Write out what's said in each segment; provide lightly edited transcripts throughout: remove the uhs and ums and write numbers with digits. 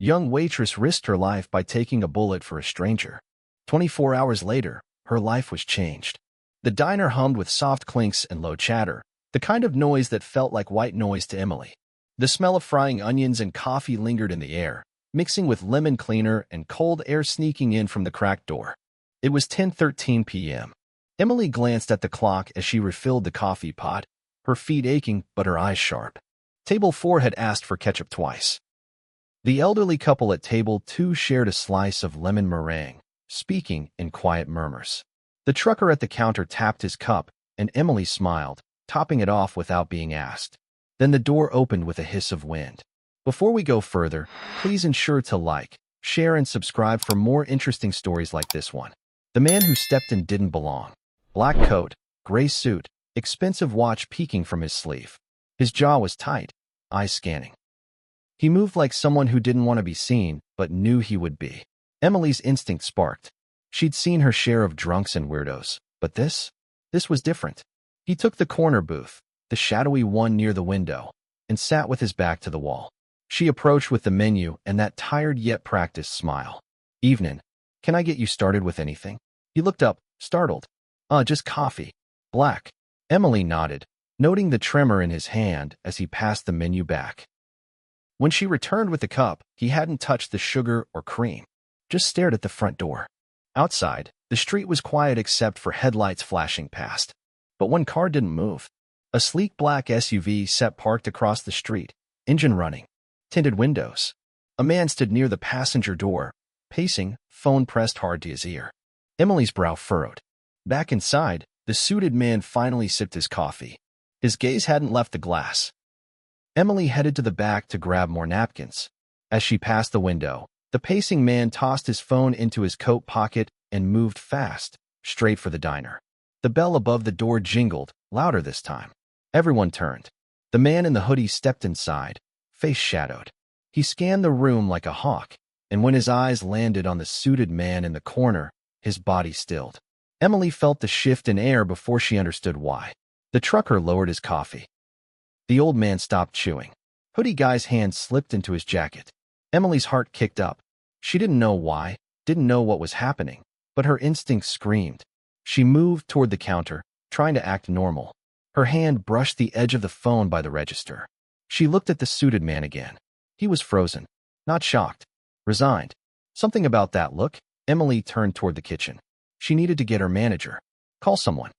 Young waitress risked her life by taking a bullet for a stranger. 24 hours later, her life was changed. The diner hummed with soft clinks and low chatter, the kind of noise that felt like white noise to Emily. The smell of frying onions and coffee lingered in the air, mixing with lemon cleaner and cold air sneaking in from the cracked door. It was 10:13 p.m. Emily glanced at the clock as she refilled the coffee pot, her feet aching but her eyes sharp. Table 4 had asked for ketchup twice. The elderly couple at table 2 shared a slice of lemon meringue, speaking in quiet murmurs. The trucker at the counter tapped his cup, and Emily smiled, topping it off without being asked. Then the door opened with a hiss of wind. Before we go further, please ensure to like, share, and subscribe for more interesting stories like this one. The man who stepped in didn't belong. Black coat, gray suit, expensive watch peeking from his sleeve. His jaw was tight, eyes scanning. He moved like someone who didn't want to be seen, but knew he would be. Emily's instinct sparked. She'd seen her share of drunks and weirdos, but this was different. He took the corner booth, the shadowy one near the window, and sat with his back to the wall. She approached with the menu and that tired yet practiced smile. "Evening. Can I get you started with anything?" He looked up, startled. Just coffee. Black." Emily nodded, noting the tremor in his hand as he passed the menu back. When she returned with the cup, he hadn't touched the sugar or cream, just stared at the front door. Outside, the street was quiet except for headlights flashing past. But one car didn't move. A sleek black SUV sat parked across the street, engine running, tinted windows. A man stood near the passenger door, pacing, phone pressed hard to his ear. Emily's brow furrowed. Back inside, the suited man finally sipped his coffee. His gaze hadn't left the glass. Emily headed to the back to grab more napkins. As she passed the window, the pacing man tossed his phone into his coat pocket and moved fast, straight for the diner. The bell above the door jingled, louder this time. Everyone turned. The man in the hoodie stepped inside, face shadowed. He scanned the room like a hawk, and when his eyes landed on the suited man in the corner, his body stilled. Emily felt the shift in air before she understood why. The trucker lowered his coffee. The old man stopped chewing. Hoodie guy's hand slipped into his jacket. Emily's heart kicked up. She didn't know why, didn't know what was happening, but her instincts screamed. She moved toward the counter, trying to act normal. Her hand brushed the edge of the phone by the register. She looked at the suited man again. He was frozen, not shocked, resigned. Something about that look. Emily turned toward the kitchen. She needed to get her manager, call someone.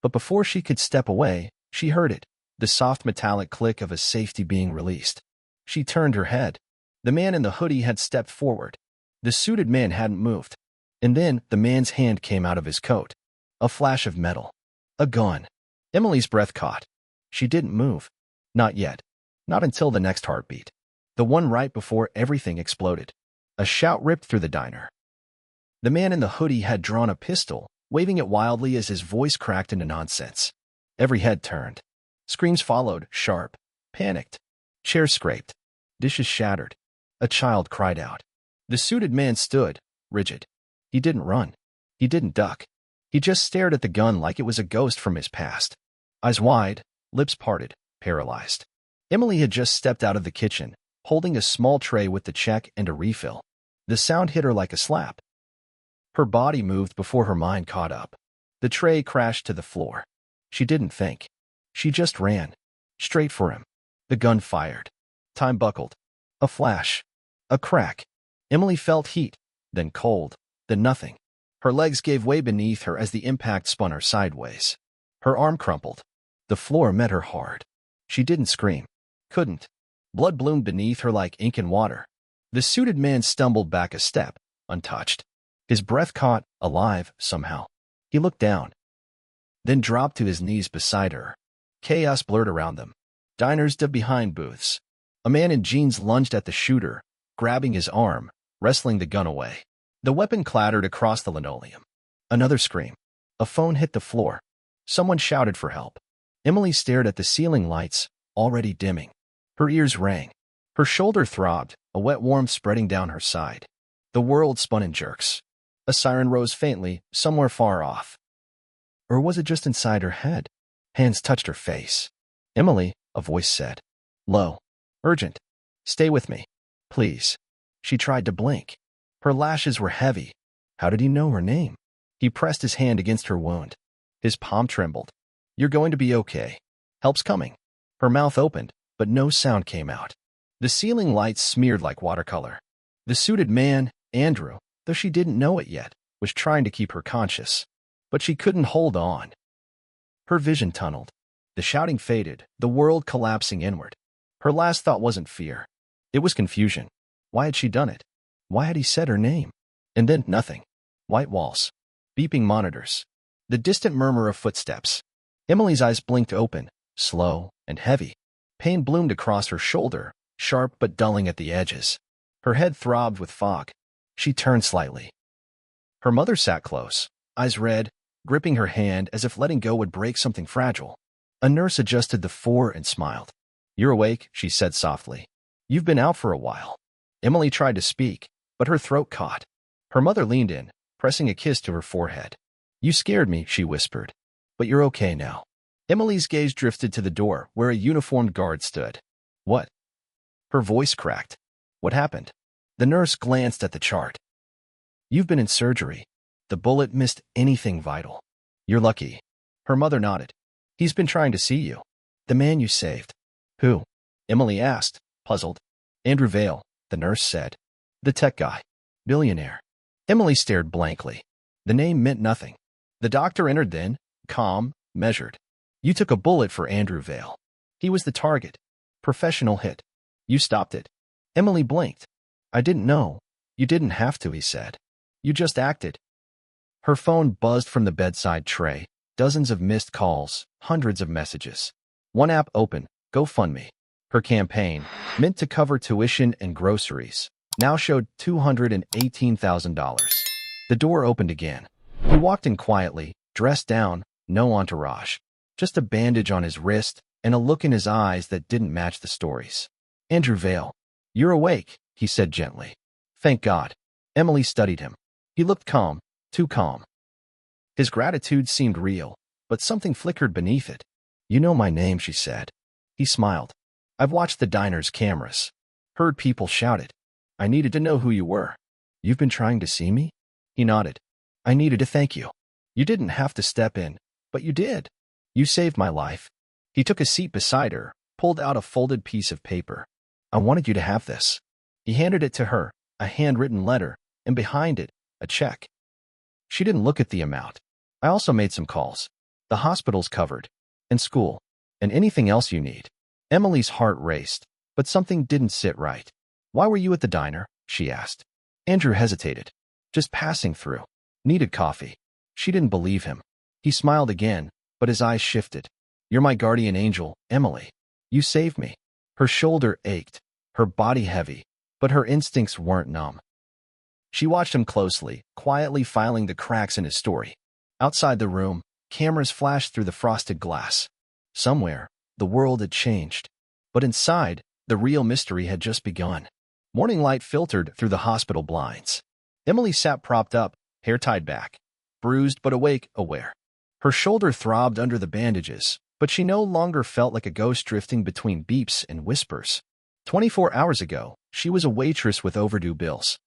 But before she could step away, she heard it, the soft metallic click of a safety being released. She turned her head. The man in the hoodie had stepped forward. The suited man hadn't moved. And then the man's hand came out of his coat. A flash of metal. A gun. Emily's breath caught. She didn't move. Not yet. Not until the next heartbeat. The one right before everything exploded. A shout ripped through the diner. The man in the hoodie had drawn a pistol, waving it wildly as his voice cracked into nonsense. Every head turned. Screams followed, sharp, panicked. Chairs scraped. Dishes shattered. A child cried out. The suited man stood, rigid. He didn't run. He didn't duck. He just stared at the gun like it was a ghost from his past. Eyes wide, lips parted, paralyzed. Emily had just stepped out of the kitchen, holding a small tray with the check and a refill. The sound hit her like a slap. Her body moved before her mind caught up. The tray crashed to the floor. She didn't think. She just ran. Straight for him. The gun fired. Time buckled. A flash. A crack. Emily felt heat, then cold, then nothing. Her legs gave way beneath her as the impact spun her sideways. Her arm crumpled. The floor met her hard. She didn't scream. Couldn't. Blood bloomed beneath her like ink and water. The suited man stumbled back a step, untouched. His breath caught, alive, somehow. He looked down, then dropped to his knees beside her. Chaos blurred around them. Diners dug behind booths. A man in jeans lunged at the shooter, grabbing his arm, wrestling the gun away. The weapon clattered across the linoleum. Another scream. A phone hit the floor. Someone shouted for help. Emily stared at the ceiling lights, already dimming. Her ears rang. Her shoulder throbbed, a wet warmth spreading down her side. The world spun in jerks. A siren rose faintly, somewhere far off. Or was it just inside her head? Hands touched her face. "Emily," a voice said. Low. Urgent. "Stay with me. Please." She tried to blink. Her lashes were heavy. How did he know her name? He pressed his hand against her wound. His palm trembled. You're going to be okay. Help's coming. Her mouth opened, but no sound came out. The ceiling lights smeared like watercolor. The suited man, Andrew, though she didn't know it yet, was trying to keep her conscious. But she couldn't hold on. Her vision tunneled. The shouting faded, the world collapsing inward. Her last thought wasn't fear. It was confusion. Why had she done it? Why had he said her name? And then nothing. White walls. Beeping monitors. The distant murmur of footsteps. Emily's eyes blinked open, slow and heavy. Pain bloomed across her shoulder, sharp but dulling at the edges. Her head throbbed with fog. She turned slightly. Her mother sat close, eyes red, gripping her hand as if letting go would break something fragile. A nurse adjusted the four and smiled. You're awake, she said softly. You've been out for a while. Emily tried to speak, but her throat caught. Her mother leaned in, pressing a kiss to her forehead. You scared me, she whispered. But you're okay now. Emily's gaze drifted to the door where a uniformed guard stood. What? Her voice cracked. What happened? The nurse glanced at the chart. You've been in surgery. The bullet missed anything vital. You're lucky. Her mother nodded. He's been trying to see you. The man you saved. Who? Emily asked, puzzled. Andrew Vale, the nurse said. The tech guy. Billionaire. Emily stared blankly. The name meant nothing. The doctor entered then, calm, measured. You took a bullet for Andrew Vale. He was the target. Professional hit. You stopped it. Emily blinked. I didn't know. You didn't have to, he said. You just acted. Her phone buzzed from the bedside tray. Dozens of missed calls, hundreds of messages. One app open, GoFundMe. Her campaign, meant to cover tuition and groceries, now showed $218,000. The door opened again. He walked in quietly, dressed down, no entourage. Just a bandage on his wrist and a look in his eyes that didn't match the stories. Andrew Vale. You're awake, he said gently. Thank God. Emily studied him. He looked calm, too calm. His gratitude seemed real, but something flickered beneath it. You know my name, she said. He smiled. I've watched the diner's cameras. Heard people shout it. I needed to know who you were. You've been trying to see me? He nodded. I needed to thank you. You didn't have to step in, but you did. You saved my life. He took a seat beside her, pulled out a folded piece of paper. I wanted you to have this. He handed it to her, a handwritten letter, and behind it, a check. She didn't look at the amount. I also made some calls. The hospital's covered. And school. And anything else you need. Emily's heart raced, but something didn't sit right. Why were you at the diner? She asked. Andrew hesitated. Just passing through. Needed coffee. She didn't believe him. He smiled again, but his eyes shifted. You're my guardian angel, Emily. You saved me. Her shoulder ached, her body heavy, but her instincts weren't numb. She watched him closely, quietly filing the cracks in his story. Outside the room, cameras flashed through the frosted glass. Somewhere, the world had changed. But inside, the real mystery had just begun. Morning light filtered through the hospital blinds. Emily sat propped up, hair tied back. Bruised but awake, aware. Her shoulder throbbed under the bandages, but she no longer felt like a ghost drifting between beeps and whispers. 24 hours ago, she was a waitress with overdue bills.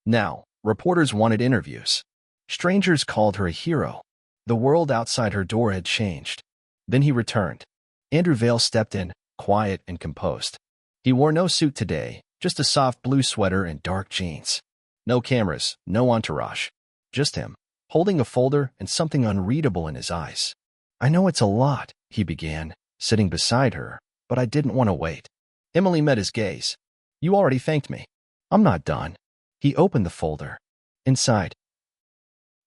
Now, reporters wanted interviews. Strangers called her a hero. The world outside her door had changed. Then he returned. Andrew Vale stepped in, quiet and composed. He wore no suit today, just a soft blue sweater and dark jeans. No cameras, no entourage. Just him, holding a folder and something unreadable in his eyes. I know it's a lot, he began, sitting beside her, but I didn't want to wait. Emily met his gaze. You already thanked me. I'm not done. He opened the folder. Inside.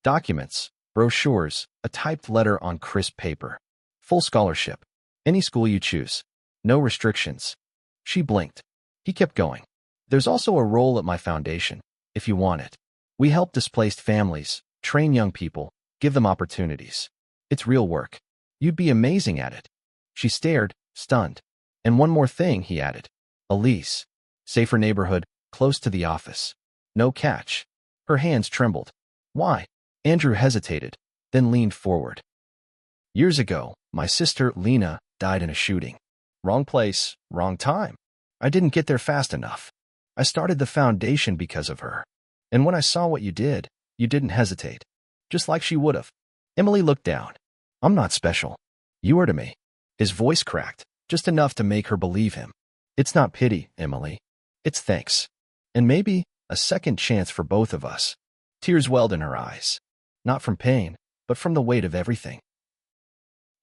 Documents, brochures, a typed letter on crisp paper. Full scholarship. Any school you choose. No restrictions. She blinked. He kept going. There's also a role at my foundation, if you want it. We help displaced families, train young people, give them opportunities. It's real work. You'd be amazing at it. She stared, stunned. And one more thing, he added. A lease. Safer neighborhood, close to the office. No catch. Her hands trembled. Why? Andrew hesitated, then leaned forward. Years ago, my sister, Lena, died in a shooting. Wrong place, wrong time. I didn't get there fast enough. I started the foundation because of her. And when I saw what you didn't hesitate. Just like she would have. Emily looked down. I'm not special. You are to me. His voice cracked, just enough to make her believe him. It's not pity, Emily. It's thanks. And maybe a second chance for both of us. Tears welled in her eyes. Not from pain, but from the weight of everything.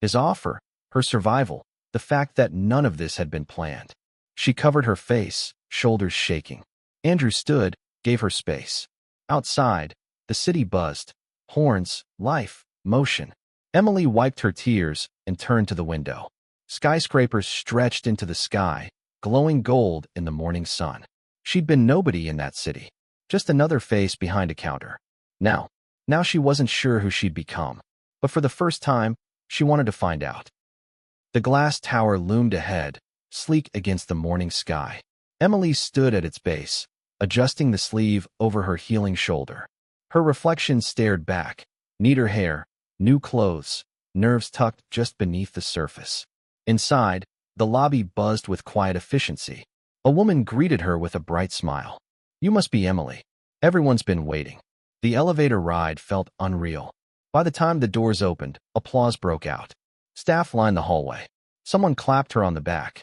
His offer, her survival, the fact that none of this had been planned. She covered her face, shoulders shaking. Andrew stood, gave her space. Outside, the city buzzed. Horns, life, motion. Emily wiped her tears and turned to the window. Skyscrapers stretched into the sky, glowing gold in the morning sun. She'd been nobody in that city, just another face behind a counter. Now she wasn't sure who she'd become, but for the first time, she wanted to find out. The glass tower loomed ahead, sleek against the morning sky. Emily stood at its base, adjusting the sleeve over her healing shoulder. Her reflection stared back. Neater hair, new clothes, nerves tucked just beneath the surface. Inside, the lobby buzzed with quiet efficiency. A woman greeted her with a bright smile. You must be Emily. Everyone's been waiting. The elevator ride felt unreal. By the time the doors opened, applause broke out. Staff lined the hallway. Someone clapped her on the back.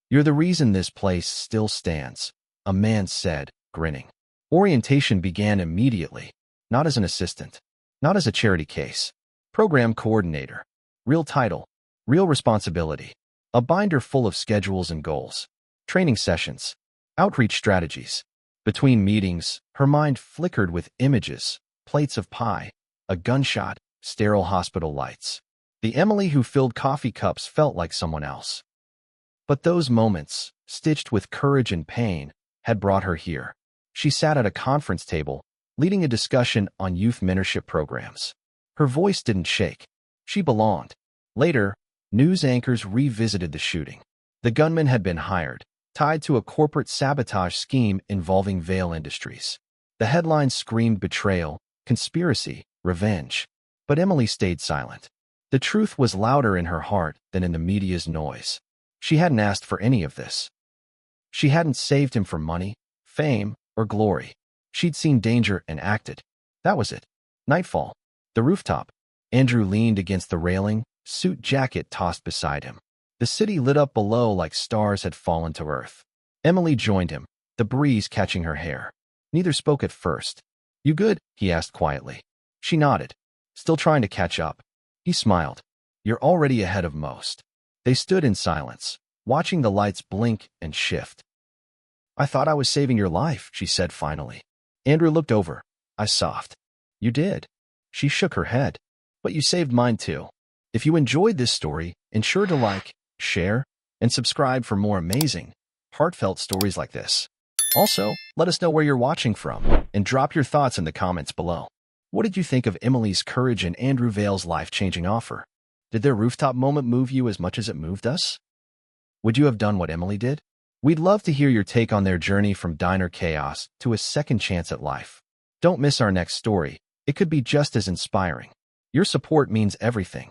You're the reason this place still stands, a man said, grinning. Orientation began immediately, not as an assistant, not as a charity case. Program coordinator. Real title, real responsibility. A binder full of schedules and goals. Training sessions. Outreach strategies. Between meetings, her mind flickered with images, plates of pie, a gunshot, sterile hospital lights. The Emily who filled coffee cups felt like someone else. But those moments, stitched with courage and pain, had brought her here. She sat at a conference table, leading a discussion on youth mentorship programs. Her voice didn't shake. She belonged. Later, news anchors revisited the shooting. The gunman had been hired, tied to a corporate sabotage scheme involving Vail Industries. The headlines screamed betrayal, conspiracy, revenge. But Emily stayed silent. The truth was louder in her heart than in the media's noise. She hadn't asked for any of this. She hadn't saved him for money, fame, or glory. She'd seen danger and acted. That was it. Nightfall. The rooftop. Andrew leaned against the railing, suit jacket tossed beside him. The city lit up below like stars had fallen to earth. Emily joined him, the breeze catching her hair. Neither spoke at first. You good? He asked quietly. She nodded, still trying to catch up. He smiled. You're already ahead of most. They stood in silence, watching the lights blink and shift. I thought I was saving your life, she said finally. Andrew looked over. I soft. You did. She shook her head. But you saved mine too. If you enjoyed this story, ensure to like, share, and subscribe for more amazing, heartfelt stories like this. Also, let us know where you're watching from, and drop your thoughts in the comments below. What did you think of Emily's courage and Andrew Vail's life-changing offer? Did their rooftop moment move you as much as it moved us? Would you have done what Emily did? We'd love to hear your take on their journey from diner chaos to a second chance at life. Don't miss our next story. It could be just as inspiring. Your support means everything.